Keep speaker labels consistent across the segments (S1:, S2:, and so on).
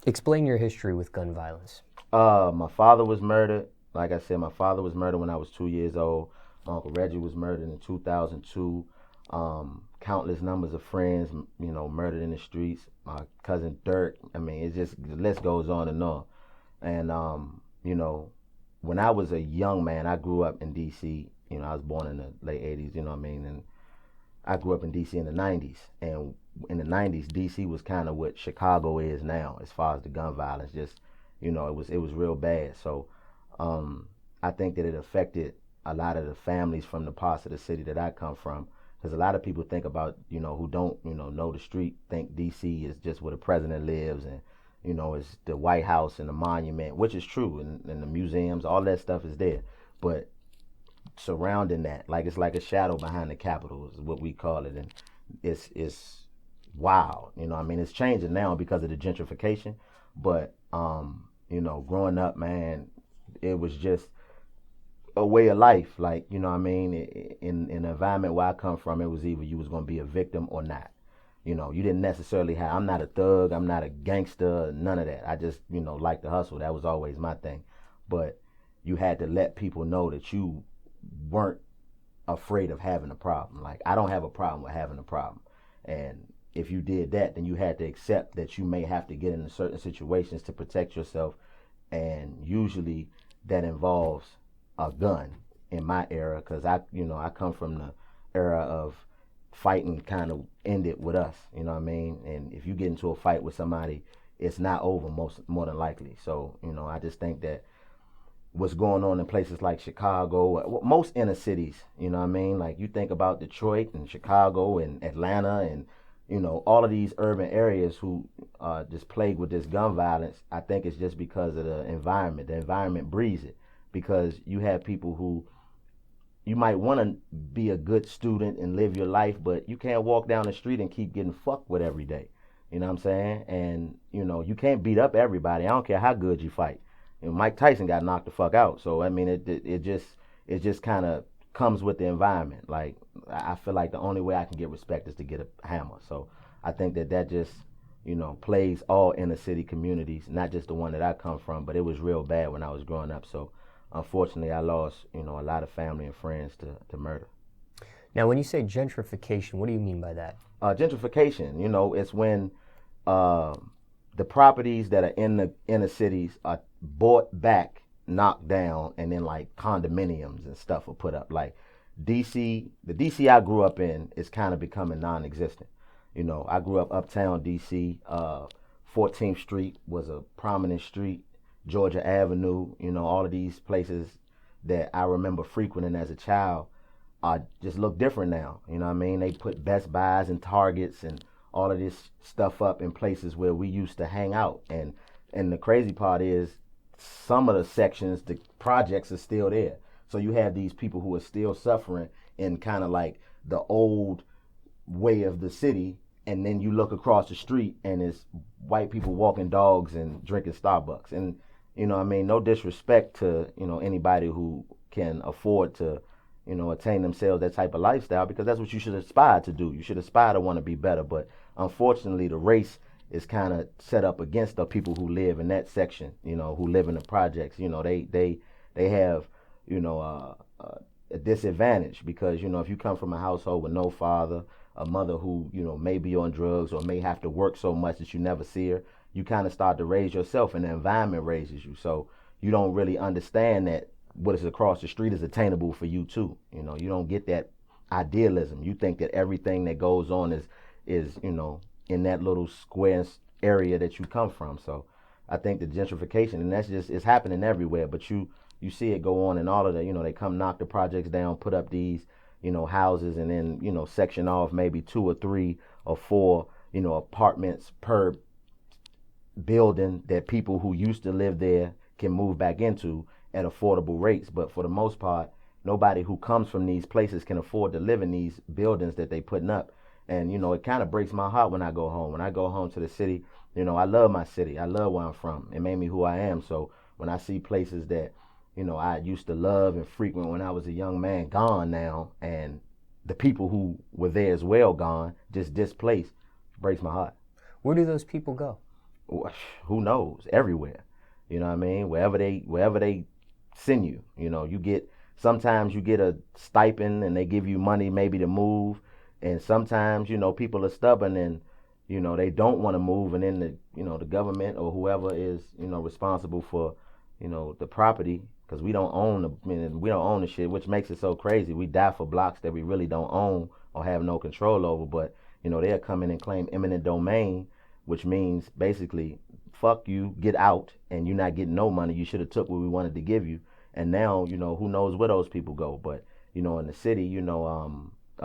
S1: Explain your history with gun violence.
S2: My father was murdered. Like I said, my father was murdered when I was 2 years old. My Uncle Reggie was murdered in 2002. Countless numbers of friends, murdered in the streets. My cousin Dirk. I mean, it's just the list goes on and on. And when I was a young man, I grew up in D.C. I was born in the late '80s. You know what I mean? And I grew up in D.C. in the '90s. And in the '90s, D.C. was kind of what Chicago is now, as far as the gun violence. Just it was real bad. So I think that it affected a lot of the families from the parts of the city that I come from. Because a lot of people think about, who don't, know the street, think D.C. is just where the president lives and, it's the White House and the monument, which is true, and the museums, all that stuff is there. But surrounding that, like it's like a shadow behind the Capitol is what we call it. And it's wild. I mean, it's changing now because of the gentrification. But, growing up, man, it was just a way of life. Like, what I mean, in the environment where I come from, it was either you was going to be a victim or not. You didn't necessarily have, I'm not a thug, I'm not a gangster, none of that. I just, like to hustle. That was always my thing. But you had to let people know that you weren't afraid of having a problem. Like, I don't have a problem with having a problem. And if you did that, then you had to accept that you may have to get into certain situations to protect yourself. And usually that involves a gun in my era, because I come from the era of fighting kind of ended with us, you know what I mean? And if you get into a fight with somebody, it's not over more than likely. So, I just think that what's going on in places like Chicago, most inner cities, you know what I mean? Like, you think about Detroit and Chicago and Atlanta and, all of these urban areas who are just plagued with this gun violence. I think it's just because of the environment. The environment breeds it, because you have people who, you might want to be a good student and live your life, but you can't walk down the street and keep getting fucked with every day. You know what I'm saying? And, you can't beat up everybody. I don't care how good you fight. Mike Tyson got knocked the fuck out. So, I mean, it just kind of comes with the environment. Like, I feel like the only way I can get respect is to get a hammer. So I think that just, plays all inner city communities, not just the one that I come from, but it was real bad when I was growing up. So unfortunately, I lost, a lot of family and friends to murder.
S1: Now, when you say gentrification, what do you mean by that?
S2: Gentrification, it's when the properties that are in the inner cities are bought back, knocked down, and then like condominiums and stuff are put up. Like DC, the DC I grew up in is kind of becoming non-existent. I grew up uptown DC. 14th Street was a prominent street. Georgia Avenue, all of these places that I remember frequenting as a child just look different now. You know what I mean? They put Best Buys and Targets and all of this stuff up in places where we used to hang out. And the crazy part is, some of the sections, the projects are still there. So you have these people who are still suffering in kind of like the old way of the city, and then you look across the street and it's white people walking dogs and drinking Starbucks. And I mean, no disrespect to, anybody who can afford to, attain themselves that type of lifestyle, because that's what you should aspire to do. You should aspire to want to be better. But unfortunately, the race is kind of set up against the people who live in that section, who live in the projects. They have, a disadvantage, because, if you come from a household with no father, a mother who, may be on drugs or may have to work so much that you never see her, you kind of start to raise yourself, and the environment raises you. So you don't really understand that what is across the street is attainable for you too. You don't get that idealism. You think that everything that goes on is in that little square area that you come from. So I think the gentrification, and that's just, it's happening everywhere, but you see it go on in all of the, they come knock the projects down, put up these, houses, and then, section off maybe 2 or 3 or 4, apartments per building that people who used to live there can move back into at affordable rates. But for the most part, nobody who comes from these places can afford to live in these buildings that they putting up. And, it kind of breaks my heart when I go home. When I go home to the city, I love my city. I love where I'm from. It made me who I am. So when I see places that, I used to love and frequent when I was a young man gone now, and the people who were there as well gone, just displaced, breaks my heart.
S1: Where do those people go?
S2: Who knows? Everywhere. You know what I mean? Wherever they send you. You know, sometimes you get a stipend and they give you money maybe to move, and sometimes people are stubborn and they don't want to move, and then the government or whoever is responsible for the property, because we don't own the shit, which makes it so crazy. We die for blocks that we really don't own or have no control over, but they'll come in and claim eminent domain, which means basically fuck you, get out, and you're not getting no money. You should have took what we wanted to give you. And now who knows where those people go. But in the city,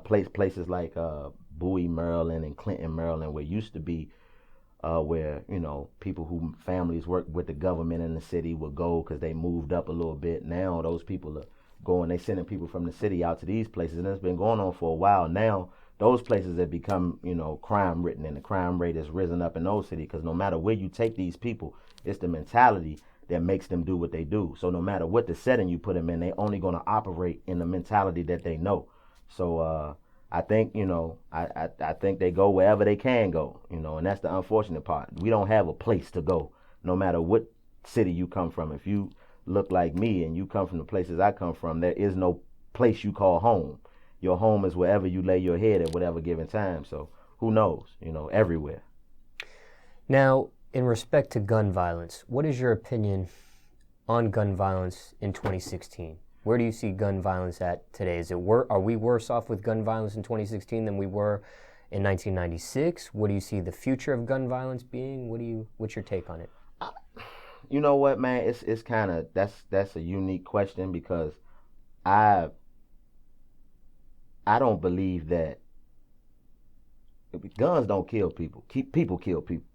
S2: places like Bowie, Maryland, and Clinton, Maryland, where used to be where people who families work with the government in the city would go because they moved up a little bit. Now those people are going, they sending people from the city out to these places, and it's been going on for a while now. Those places have become crime ridden, and the crime rate has risen up in those cities, because no matter where you take these people, it's the mentality that makes them do what they do. So no matter what the setting you put them in, they only going to operate in the mentality that they know. So I think I think they go wherever they can go, and that's the unfortunate part. We don't have a place to go, no matter what city you come from. If you look like me and you come from the places I come from, there is no place you call home. Your home is wherever you lay your head at whatever given time. So who knows? Everywhere.
S1: Now, in respect to gun violence, what is your opinion on gun violence in 2016? Where do you see gun violence at today? Are we worse off with gun violence in 2016 than we were in 1996? What do you see the future of gun violence being? What's your take on it?
S2: You know what, man? It's kind of that's a unique question, because I don't believe that guns don't kill people. People kill people.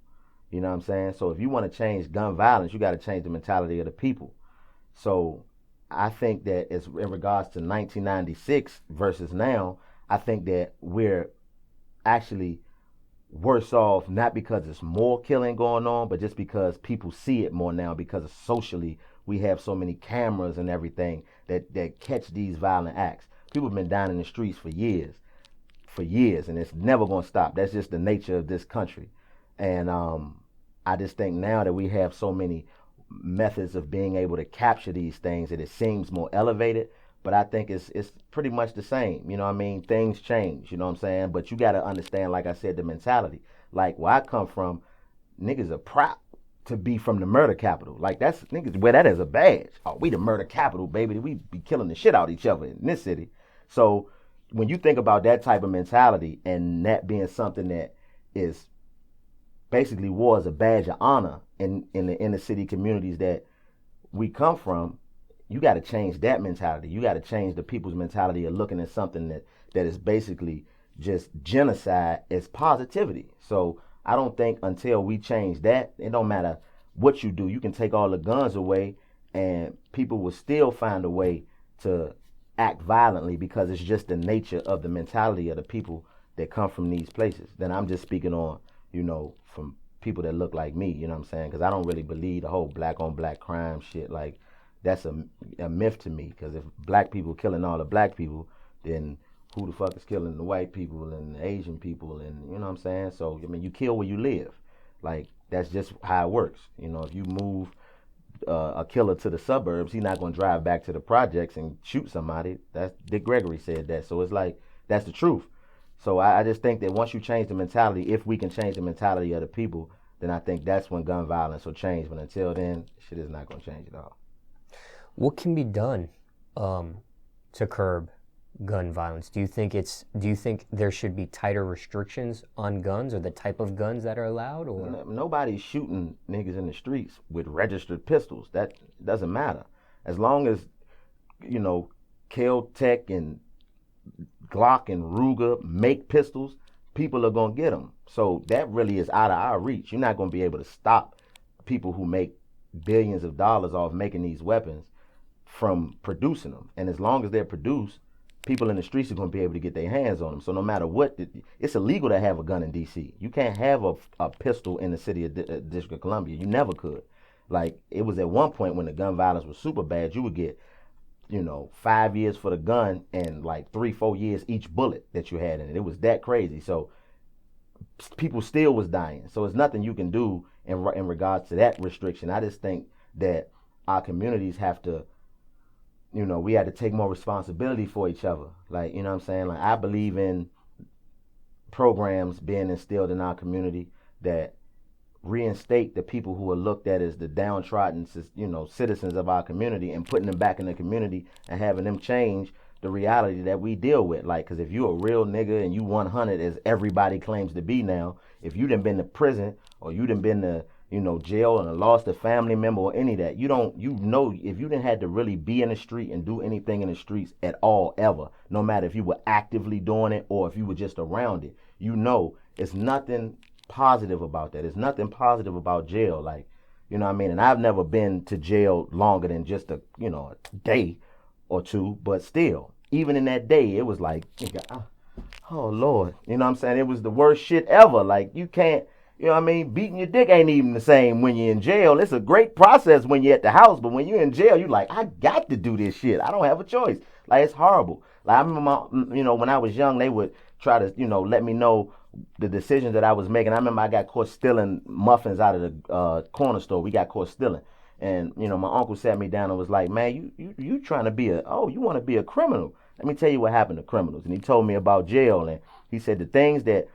S2: You know what I'm saying? So if you want to change gun violence, you got to change the mentality of the people. So I think that as in regards to 1996 versus now, I think that we're actually worse off, not because it's more killing going on, but just because people see it more now, because socially we have so many cameras and everything that catch these violent acts. People have been down in the streets for years, and it's never going to stop. That's just the nature of this country. And I just think now that we have so many methods of being able to capture these things, that it seems more elevated, but I think it's pretty much the same. You know what I mean? Things change, you know what I'm saying? But you got to understand, like I said, the mentality. Like where I come from, niggas are proud to be from the murder capital. Like that's niggas wear that as a badge. Oh, we the murder capital, baby. We be killing the shit out of each other in this city. So when you think about that type of mentality, and that being something that is basically war as a badge of honor in the inner city communities that we come from, you got to change that mentality. You got to change the people's mentality of looking at something that is basically just genocide as positivity. So I don't think until we change that, it don't matter what you do. You can take all the guns away and people will still find a way to act violently, because it's just the nature of the mentality of the people that come from these places. Then I'm just speaking on, from people that look like me, you know what I'm saying? Because I don't really believe the whole black on black crime shit. Like, that's a myth to me, because if black people killing all the black people, then who the fuck is killing the white people and the Asian people, and you know what I'm saying? So, I mean, you kill where you live. Like, that's just how it works. If you move a killer to the suburbs, he's not going to drive back to the projects and shoot somebody. That's Dick Gregory said that. So it's like, that's the truth. So I just think that once you change the mentality, if we can change the mentality of the people, then I think that's when gun violence will change. But until then, shit is not going to change at all.
S1: What can be done to curb gun violence? Do you think there should be tighter restrictions on guns, or the type of guns that are allowed? Or
S2: nobody's shooting niggas in the streets with registered pistols. That doesn't matter. As long as Kel-Tec and Glock and Ruger make pistols, people are gonna get them. So that really is out of our reach. You're not gonna be able to stop people who make billions of dollars off making these weapons from producing them. And as long as they're produced, people in the streets are going to be able to get their hands on them. So no matter what, it's illegal to have a gun in D.C. You can't have a pistol in the city of District of Columbia. You never could. Like, it was at one point when the gun violence was super bad, you would get 5 years for the gun and like 3-4 years each bullet that you had in it. It was that crazy. So people still was dying. So it's nothing you can do in regards to that restriction. I just think that our communities have to, we had to take more responsibility for each other. Like, you know what I'm saying? Like, I believe in programs being instilled in our community that reinstate the people who are looked at as the downtrodden, citizens of our community, and putting them back in the community and having them change the reality that we deal with. Like, because if you a real nigga and you 100, as everybody claims to be now, if you done been to prison or you done been to, jail and lost a family member or any of that, if you didn't had to really be in the street and do anything in the streets at all ever, no matter if you were actively doing it or if you were just around it, it's nothing positive about that. It's nothing positive about jail. Like, you know what I mean? And I've never been to jail longer than just a day or two, but still, even in that day, it was like, oh Lord, you know what I'm saying? It was the worst shit ever. Like, you can't, beating your dick ain't even the same when you're in jail. It's a great process when you're at the house, but when you're in jail, you're like, I got to do this shit. I don't have a choice. Like, it's horrible. Like, I remember when I was young, they would try to, let me know the decisions that I was making. I remember I got caught stealing muffins out of the corner store. We got caught stealing. And, my uncle sat me down and was like, man, you trying to be you want to be a criminal. Let me tell you what happened to criminals. And he told me about jail. And he said the things that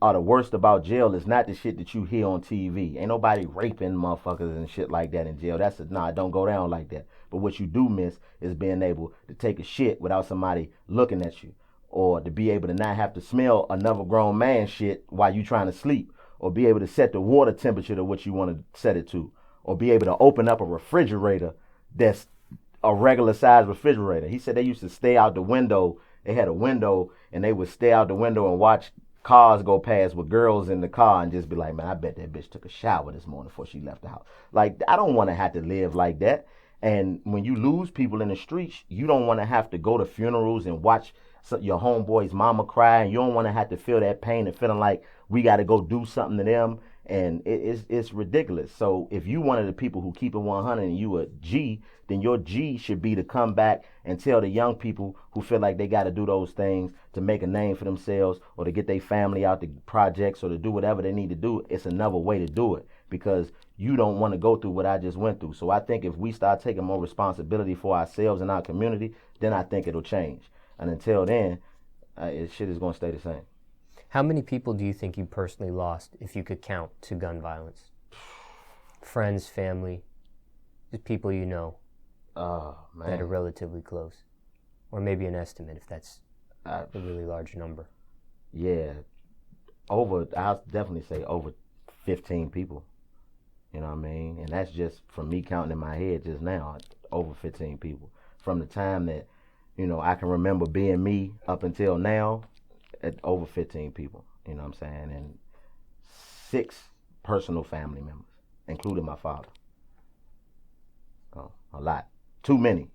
S2: are the worst about jail is not the shit that you hear on TV. Ain't nobody raping motherfuckers and shit like that in jail. It don't go down like that. But what you do miss is being able to take a shit without somebody looking at you, or to be able to not have to smell another grown man shit while you trying to sleep, or be able to set the water temperature to what you want to set it to, or be able to open up a refrigerator that's a regular size refrigerator. He said they used to stay out the window. They had a window and they would stay out the window and watch cars go past with girls in the car and just be like, man, I bet that bitch took a shower this morning before she left the house. Like, I don't want to have to live like that. And when you lose people in the streets, you don't want to have to go to funerals and watch your homeboy's mama cry, and you don't want to have to feel that pain and feeling like we got to go do something to them. And it's ridiculous. So if you one of the people who keep it 100 and you a G, then your G should be to come back and tell the young people who feel like they got to do those things to make a name for themselves or to get their family out the projects or to do whatever they need to do. It's another way to do it, because you don't want to go through what I just went through. So I think if we start taking more responsibility for ourselves and our community, then I think it'll change. And until then, shit is going to stay the same.
S1: How many people do you think you personally lost, if you could count, to gun violence? Friends, family, just people you know that are relatively close. Or maybe an estimate, if that's a really large number.
S2: Yeah. I'll definitely say over 15 people. You know what I mean? And that's just from me counting in my head just now, over 15 people. From the time that, I can remember being me up until now, at over 15 people, you know what I'm saying? And 6 personal family members, including my father. Oh, a lot. Too many.